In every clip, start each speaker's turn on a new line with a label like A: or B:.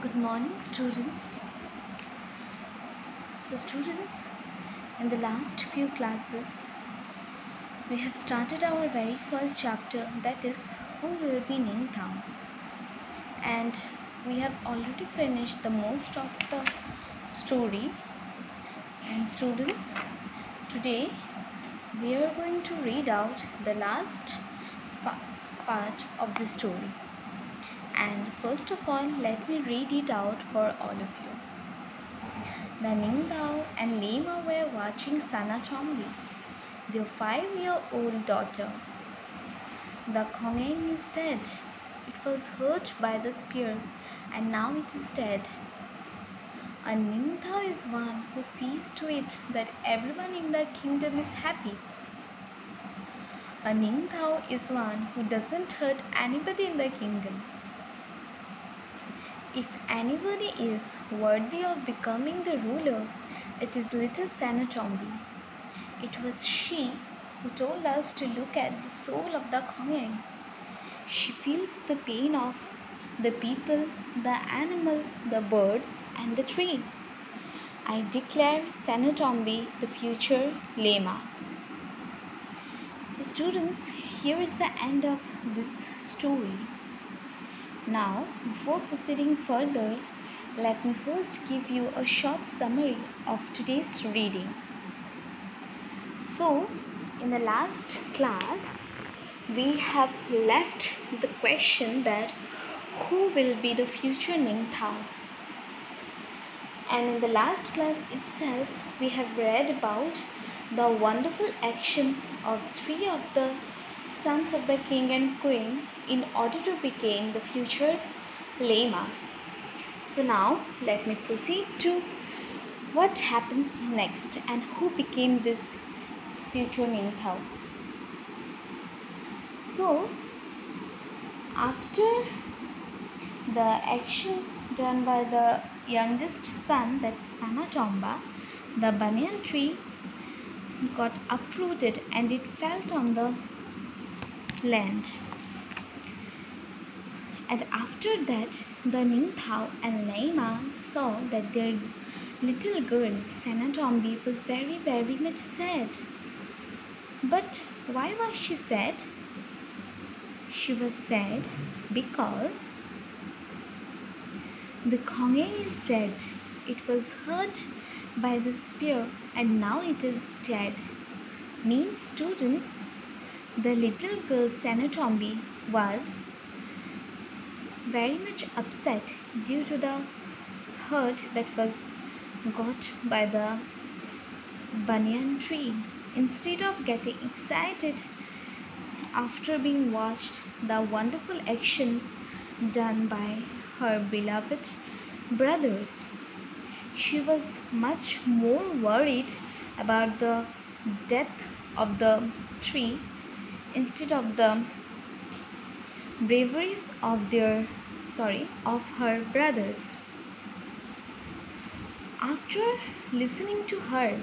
A: Good morning, students. Students, in the last few classes, we have started our very first chapter, that is, Who Will Be Ningthou? And we have already finished the most of the story. And students, today we are going to read out the last part of the story. And first of all, let me read it out for all of you. The Ningthou and Lema were watching Sana Chomli, their 5-year-old daughter. The Khongeng is dead. It was hurt by the spear and now it is dead. A Ningthou is one who sees to it that everyone in the kingdom is happy. A Ningthou is one who doesn't hurt anybody in the kingdom. If anybody is worthy of becoming the ruler, it is little Sana Chombi. It was she who told us to look at the soul of the Khongeng. She feels the pain of the people, the animal, the birds and the tree. I declare Sana Chombi the future Lema. So students, here is the end of this story. Now, before proceeding further, let me first give you a short summary of today's reading. So, in the last class, we have left the question that who will be the future Ningthou? And in the last class itself, we have read about the wonderful actions of 3 of the sons of the king and queen in order to become the future Lema. So now let me proceed to what happens next and who became this future Ningthou. So after the actions done by the youngest son, that is Sana Chomba, the banyan tree got uprooted and it fell on the land. And after that, the Ningthou and Lema saw that their little girl, Sana Chombi, was very, very much sad. But why was she sad? She was sad because the Khongeng is dead. It was hurt by the spear and now it is dead. Means, students, the little girl Sana Chombi was very much upset due to the hurt that was got by the banyan tree. Instead of getting excited after being watched the wonderful actions done by her beloved brothers, she was much more worried about the death of the tree instead of the braveries of her brothers. After listening to her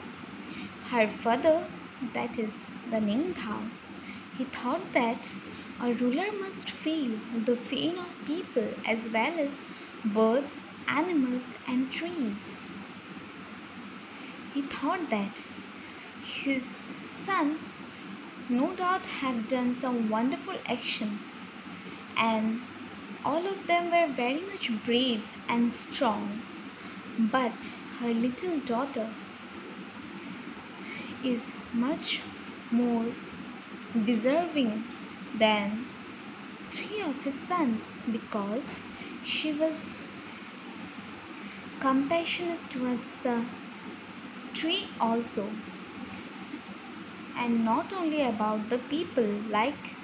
A: father, that is the Ningthou, he thought that a ruler must feel the pain of people as well as birds, animals and trees. He thought that his sons no doubt have done some wonderful actions and all of them were very much brave and strong, but her little daughter is much more deserving than 3 of his sons because she was compassionate towards the tree also, and not only about the people like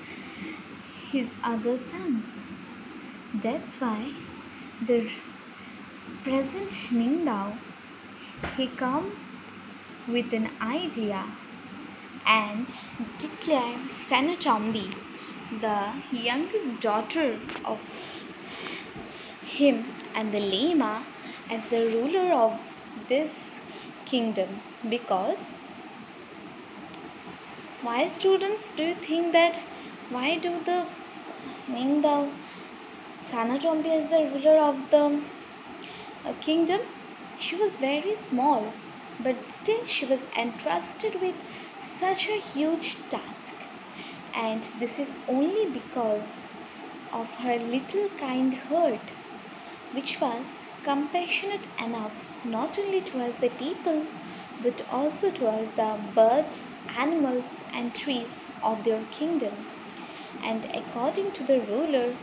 A: his other sons. That's why the present Ningthou, he come with an idea and declare Sana Chombi, the youngest daughter of him and the Lema, as the ruler of this kingdom. Because why, students, do you think that why do the Ningthou Sana Chombi as the ruler of the kingdom, she was very small, but still she was entrusted with such a huge task. And this is only because of her little kind heart, which was compassionate enough not only towards the people but also towards the birds, animals, and trees of their kingdom. And according to the ruler,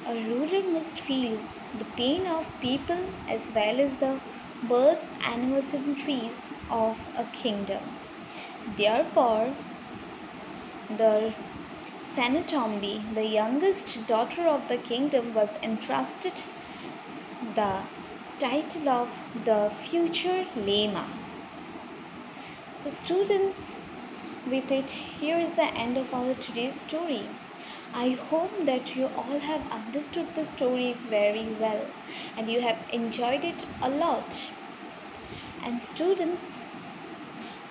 A: a ruler must feel the pain of people as well as the birds, animals, and trees of a kingdom. Therefore, the Senatombi, the youngest daughter of the kingdom, was entrusted the title of the future Lama. So, students, with it, here is the end of our today's story. I hope that you all have understood the story very well and you have enjoyed it a lot. And students,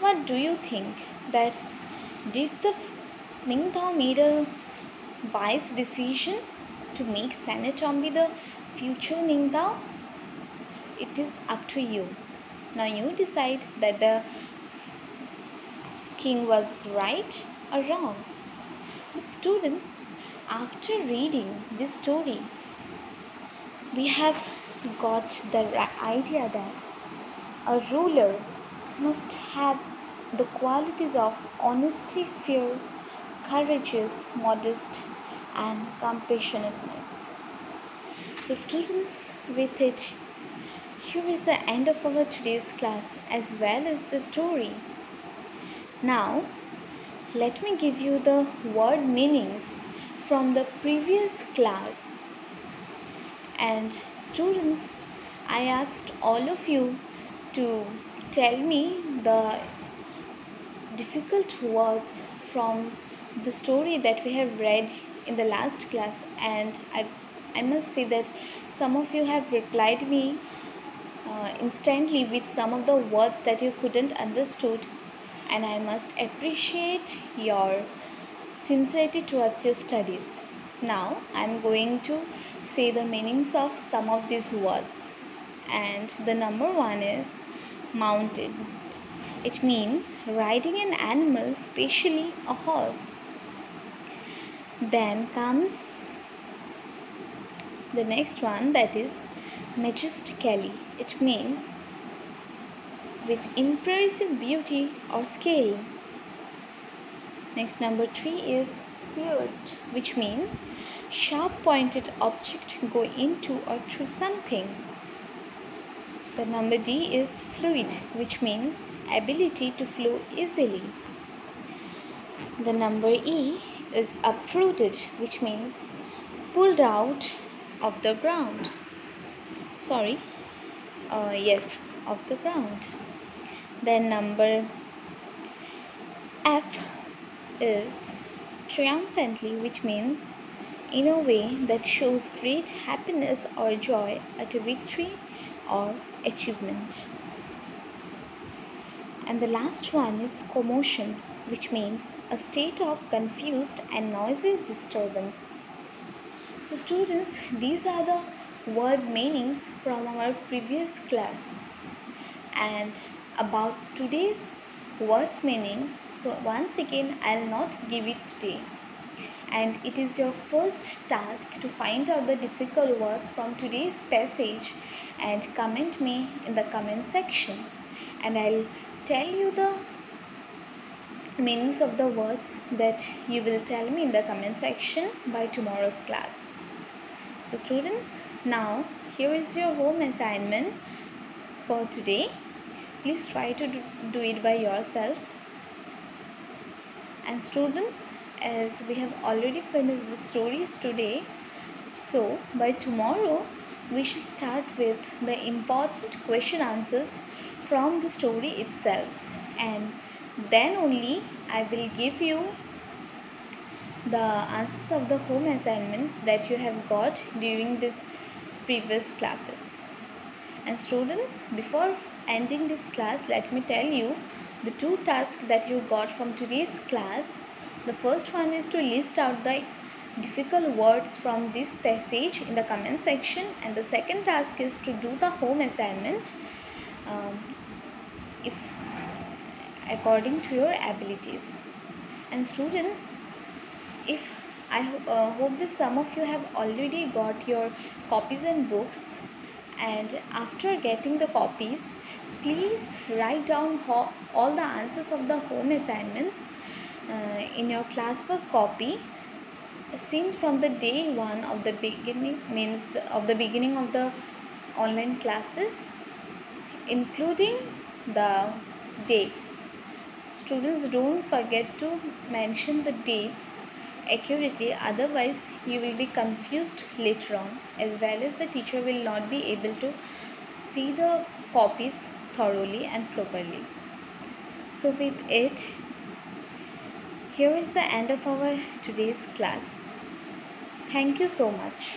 A: what do you think? That did the Ningthou made a wise decision to make Senatombi the future Ningthou? It is up to you. Now you decide that the king was right or wrong. But students, after reading this story, we have got the idea that a ruler must have the qualities of honesty, fear, courageous, modest, and compassionateness. So students, with it, here is the end of our today's class as well as the story. Now, let me give you the word meanings from the previous class. And students, I asked all of you to tell me the difficult words from the story that we have read in the last class, and I must say that some of you have replied me instantly with some of the words that you couldn't understood, and I must appreciate your sincerity towards your studies. Now I am going to say the meanings of some of these words, and the number one is mounted. It means riding an animal, especially a horse. Then comes the next one, that is majestically. It means with impressive beauty or scale. Next, number 3 is pierced, which means sharp pointed object go into or through something. The number D is fluid, which means ability to flow easily. The number E is uprooted, which means pulled out of the ground. Of the ground. Then number F is triumphantly, which means in a way that shows great happiness or joy at a victory or achievement. And the last one is commotion, which means a state of confused and noisy disturbance. So students, these are the word meanings from our previous class. And about today's words meanings, so once again I'll not give it today. And it is your first task to find out the difficult words from today's passage and comment me in the comment section. And I'll tell you the meanings of the words that you will tell me in the comment section by tomorrow's class. So students, now here is your home assignment for today. Please try to do it by yourself. And students, as we have already finished the stories today, so by tomorrow we should start with the important question answers from the story itself, and then only I will give you the answers of the home assignments that you have got during this previous classes. And students, before ending this class, let me tell you the 2 tasks that you got from today's class. The first one is to list out the difficult words from this passage in the comment section, and the second task is to do the home assignment if according to your abilities. And students, if hope that some of you have already got your copies and books, and after getting the copies, please write down all the answers of the home assignments in your classwork copy, since from the day one of the beginning, means of the beginning of the online classes, including the dates. Students, don't forget to mention the dates accurately, otherwise you will be confused later on, as well as the teacher will not be able to see the copies thoroughly and properly. So with it, here is the end of our today's class. Thank you so much.